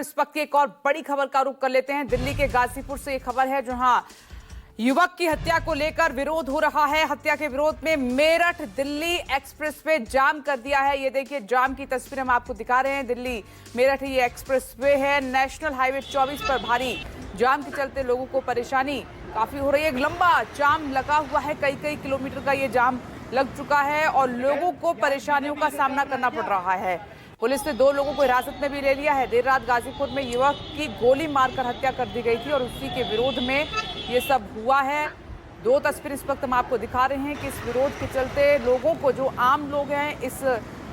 इस वक्त की एक और बड़ी खबर का रुख कर लेते हैं। दिल्ली के गाजीपुर से एक खबर है जहां युवक की हत्या को लेकर विरोध हो रहा है। हत्या के विरोध में मेरठ दिल्ली एक्सप्रेसवे जाम कर दिया है। ये देखिए जाम की तस्वीरें हम आपको दिखा रहे हैं। दिल्ली मेरठ ये एक्सप्रेसवे है। नेशनल हाईवे 24 पर भारी जाम के चलते लोगों को परेशानी काफी हो रही है। एक लंबा जाम लगा हुआ है, कई किलोमीटर का ये जाम लग चुका है और लोगों को परेशानियों का सामना करना पड़ रहा है। पुलिस ने 2 लोगों को हिरासत में भी ले लिया है। देर रात गाजीपुर में युवक की गोली मारकर हत्या कर दी गई थी और उसी के विरोध में ये सब हुआ है। 2 तस्वीर इस वक्त हम आपको दिखा रहे हैं कि इस विरोध के चलते लोगों को, जो आम लोग हैं इस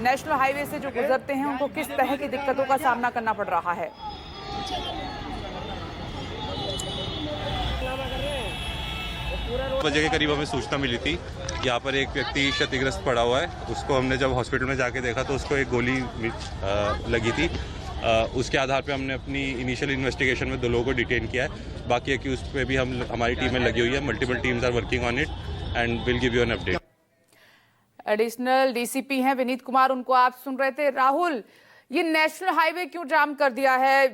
नेशनल हाईवे से जो गुजरते हैं, उनको किस तरह की दिक्कतों का सामना करना पड़ रहा है। बजे के करीब हमें सूचना मिली थी, यहाँ पर एक व्यक्ति क्षतिग्रस्त पड़ा हुआ है। उसको हमने जब हॉस्पिटल में जाके देखा तो उसको एक गोली लगी थी। उसके आधार पे हमने अपनी इनिशियल इन्वेस्टिगेशन में 2 लोगों को डिटेन किया है। बाकी एक्यूज पे भी हमारी टीमें लगी हुई है। Multiple teams are working on it and will give you an update. Additional DCP हैं विनीत कुमार, उनको आप सुन रहे थे। राहुल, ये नेशनल हाईवे क्यों जाम कर दिया है?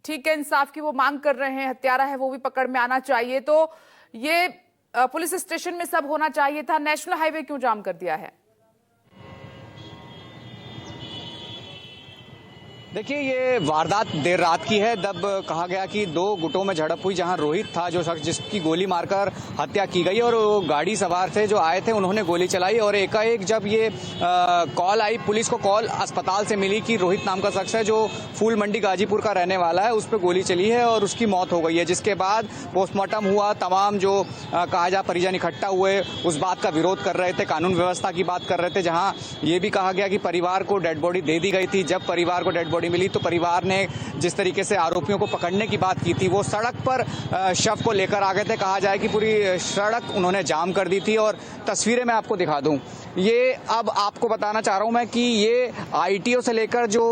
ठीक है, इंसाफ की वो मांग कर रहे हैं, हत्यारा है वो भी पकड़ में आना चाहिए, तो ये पुलिस स्टेशन में सब होना चाहिए था। नेशनल हाईवे क्यों जाम कर दिया है? देखिए, ये वारदात देर रात की है। जब कहा गया कि 2 गुटों में झड़प हुई, जहां रोहित था जो शख्स जिसकी गोली मारकर हत्या की गई और वो गाड़ी सवार थे जो आए थे, उन्होंने गोली चलाई और एकाएक जब ये कॉल आई, पुलिस को कॉल अस्पताल से मिली कि रोहित नाम का शख्स है जो फूल मंडी गाजीपुर का रहने वाला है, उस पर गोली चली है और उसकी मौत हो गई है। जिसके बाद पोस्टमार्टम हुआ। तमाम जो कहा जा परिजन इकट्ठा हुए, उस बात का विरोध कर रहे थे, कानून व्यवस्था की बात कर रहे थे, जहां ये भी कहा गया कि परिवार को डेड बॉडी दे दी गई थी। जब परिवार को डेड बॉडी मिली तो परिवार ने जिस तरीके से आरोपियों को पकड़ने की बात की थी, वो सड़क पर शव को लेकर आ गए थे। कहा जाए कि पूरी सड़क उन्होंने जाम कर दी थी और तस्वीरें मैं आपको दिखा दूं। ये अब आपको बताना चाह रहा हूं मैं कि ये आईटीओ से लेकर जो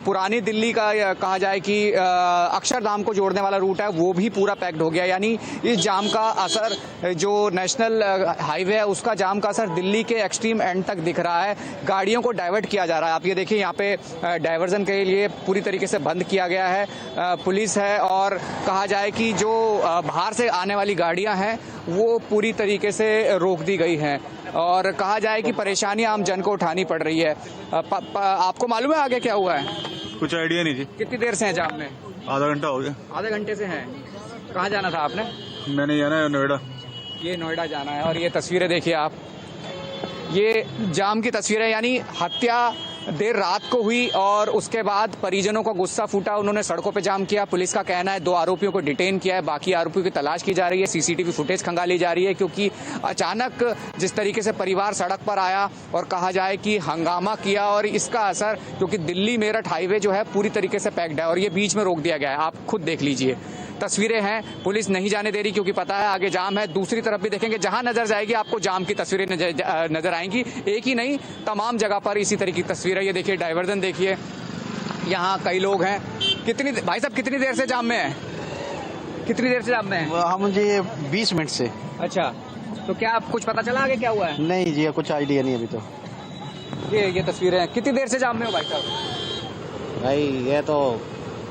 पुरानी दिल्ली का कहा जाए कि अक्षरधाम को जोड़ने वाला रूट है, वो भी पूरा पैक्ड हो गया। यानी इस जाम का असर, जो नेशनल हाईवे है उसका जाम का असर दिल्ली के एक्सट्रीम एंड तक दिख रहा है। गाड़ियों को डाइवर्ट किया जा रहा है। आप ये देखिए, यहाँ पे डाइवर्जन के लिए पूरी तरीके से बंद किया गया है। पुलिस है और कहा जाए कि जो बाहर से आने वाली गाड़ियां हैं वो पूरी तरीके से रोक दी गई हैं और कहा जाए कि परेशानी आम जन को उठानी पड़ रही है। आपको मालूम है आगे क्या हुआ है? कुछ आइडिया नहीं जी। कितनी देर से है जाम में? आधा घंटा हो गया। आधे घंटे से हैं। कहाँ जाना था आपने? मैंने जाना है नोएडा। ये नोएडा जाना है और ये तस्वीरें देखिए आप, ये जाम की तस्वीरें। यानी हत्या देर रात को हुई और उसके बाद परिजनों को गुस्सा फूटा, उन्होंने सड़कों पे जाम किया। पुलिस का कहना है 2 आरोपियों को डिटेन किया है, बाकी आरोपियों की तलाश की जा रही है। सीसीटीवी फुटेज खंगाली जा रही है क्योंकि अचानक जिस तरीके से परिवार सड़क पर आया और कहा जाए कि हंगामा किया और इसका असर, क्योंकि दिल्ली मेरठ हाईवे जो है पूरी तरीके से पैक्ड है और ये बीच में रोक दिया गया है। आप खुद देख लीजिए, तस्वीरें हैं। पुलिस नहीं जाने दे रही क्योंकि पता है आगे जाम है। दूसरी तरफ भी देखेंगे, जहां नजर जाएगी आपको जाम की तस्वीरें नजर आएंगी। एक ही नहीं, तमाम जगह पर इसी तरह की तस्वीरें। ये देखिए डाइवर्जन देखिए, यहाँ कई लोग हैं। भाई साहब कितनी देर से जाम में है? कितनी देर से जाम में है? हम जी 20 मिनट से। अच्छा, तो क्या आप कुछ पता चला आगे क्या हुआ है? नहीं जी, कुछ आइडिया नहीं अभी तो। ये तस्वीरें हैं। कितनी देर से जाम में हो भाई साहब? भाई ये तो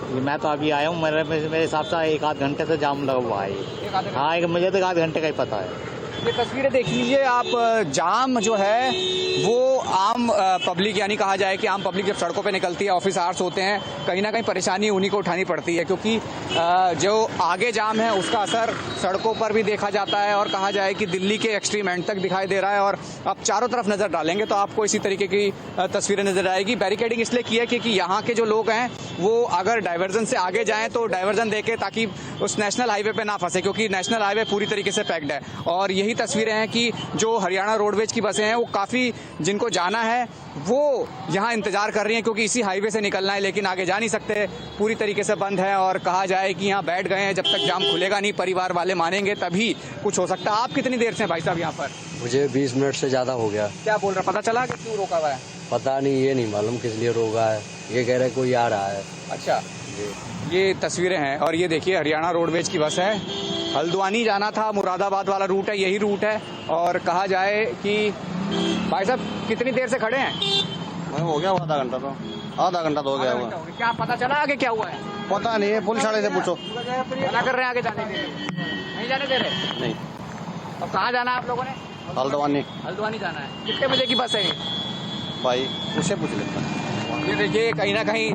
मैं तो अभी आया हूँ, मेरे हिसाब से 1 आध घंटे से जाम लगा हुआ है। हाँ, मुझे तो 1 आध घंटे का ही पता है। ये तस्वीरें देख लीजिए आप। जाम जो है वो आम पब्लिक, यानी कहा जाए कि आम पब्लिक जब सड़कों पे निकलती है, ऑफिस आवर्स होते हैं, कहीं ना कहीं परेशानी उन्हीं को उठानी पड़ती है क्योंकि जो आगे जाम है उसका असर सड़कों पर भी देखा जाता है और कहा जाए कि दिल्ली के एक्सट्रीम एंड तक दिखाई दे रहा है। और आप चारों तरफ नजर डालेंगे तो आपको इसी तरीके की तस्वीरें नजर आएगी। बैरिकेडिंग इसलिए की है क्योंकि यहाँ के जो लोग हैं वो अगर डाइवर्जन से आगे जाएं तो डाइवर्जन देके, ताकि उस नेशनल हाईवे पे ना फंसे, क्योंकि नेशनल हाईवे पूरी तरीके से पैक्ड है। और यही तस्वीरें हैं कि जो हरियाणा रोडवेज की बसें हैं वो काफी, जिनको जाना है वो यहाँ इंतजार कर रही हैं क्योंकि इसी हाईवे से निकलना है, लेकिन आगे जा नहीं सकते, पूरी तरीके से बंद है। और कहा जाए कि यहाँ बैठ गए हैं, जब तक जाम खुलेगा नहीं, परिवार वाले मानेंगे तभी कुछ हो सकता है। आप कितनी देर से भाई साहब यहाँ पर? मुझे 20 मिनट से ज्यादा हो गया। क्या बोल रहा, पता चला कि क्यों रोका हुआ है? पता नहीं, ये नहीं मालूम किस लिए रोका है। ये कह रहे कोई आ रहा है। अच्छा, ये तस्वीरें हैं और ये देखिए हरियाणा रोडवेज की बस है। हल्द्वानी जाना था, मुरादाबाद वाला रूट है, यही रूट है। और कहा जाए कि भाई साहब कितनी देर से खड़े हैं? हो गया आधा घंटा तो हो गया। क्या पता चला आगे क्या हुआ है? पता नहीं है, पुलिस वाले से पूछो। मना कर रहे हैं आगे जाने के लिए, नहीं जाने दे रहे। नहीं। अब कहाँ जाना है आप लोगों ने? हल्द्वानी। हल्द्वानी जाना है। कितने बजे की बस है ये? भाई उससे पूछ लेता। ये देखिए कहीं ना कहीं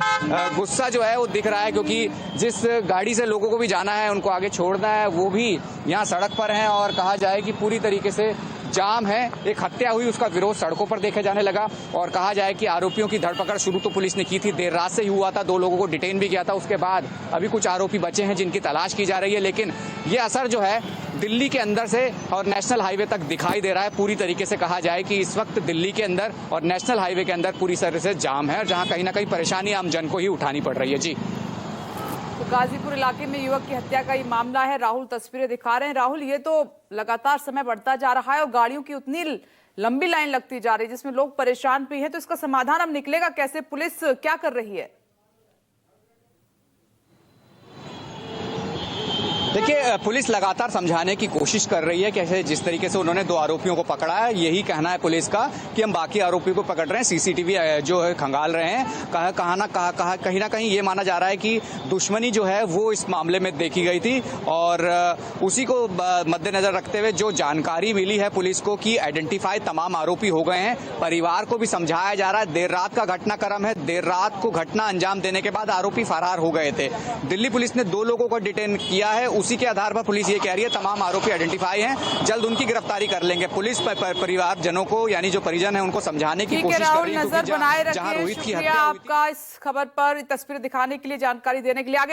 गुस्सा जो है वो दिख रहा है, क्योंकि जिस गाड़ी से लोगों को भी जाना है, उनको आगे छोड़ना है, वो भी यहाँ सड़क पर हैं और कहा जाए कि पूरी तरीके से जाम है। एक हत्या हुई, उसका विरोध सड़कों पर देखे जाने लगा और कहा जाए कि आरोपियों की धरपकड़ शुरू तो पुलिस ने की थी, देर रात से ही हुआ था, 2 लोगों को डिटेन भी किया था। उसके बाद अभी कुछ आरोपी बचे हैं जिनकी तलाश की जा रही है, लेकिन ये असर जो है दिल्ली के अंदर से और नेशनल हाईवे तक दिखाई दे रहा है। पूरी तरीके से कहा जाए कि इस वक्त दिल्ली के अंदर और नेशनल हाईवे के अंदर पूरी तरह से जाम है, जहां कहीं ना कहीं परेशानी आम जन को ही उठानी पड़ रही है। जी, तो गाजीपुर इलाके में युवक की हत्या का ये मामला है। राहुल तस्वीरें दिखा रहे हैं। राहुल, ये तो लगातार समय बढ़ता जा रहा है और गाड़ियों की उतनी लंबी लाइन लगती जा रही है जिसमें लोग परेशान भी हैं, तो इसका समाधान अब निकलेगा कैसे? पुलिस क्या कर रही है? देखिए पुलिस लगातार समझाने की कोशिश कर रही है। कैसे जिस तरीके से उन्होंने 2 आरोपियों को पकड़ा है, यही कहना है पुलिस का कि हम बाकी आरोपियों को पकड़ रहे हैं, सीसीटीवी जो है खंगाल रहे हैं। कहीं ना कहीं ये माना जा रहा है कि दुश्मनी जो है वो इस मामले में देखी गई थी और उसी को मद्देनजर रखते हुए जो जानकारी मिली है पुलिस को कि आइडेंटिफाई तमाम आरोपी हो गए हैं। परिवार को भी समझाया जा रहा है। देर रात का घटनाक्रम है, देर रात को घटना अंजाम देने के बाद आरोपी फरार हो गए थे। दिल्ली पुलिस ने 2 लोगों को डिटेन किया है। उसी के आधार पर पुलिस ये कह रही है तमाम आरोपी आइडेंटिफाई हैं, जल्द उनकी गिरफ्तारी कर लेंगे। पुलिस परिवारजनों को, यानी जो परिजन है, उनको समझाने की कोशिश कर रही है। नजर बनाए रखिए। शुक्रिया आपका इस खबर पर तस्वीरें दिखाने के लिए, जानकारी देने के लिए। आगे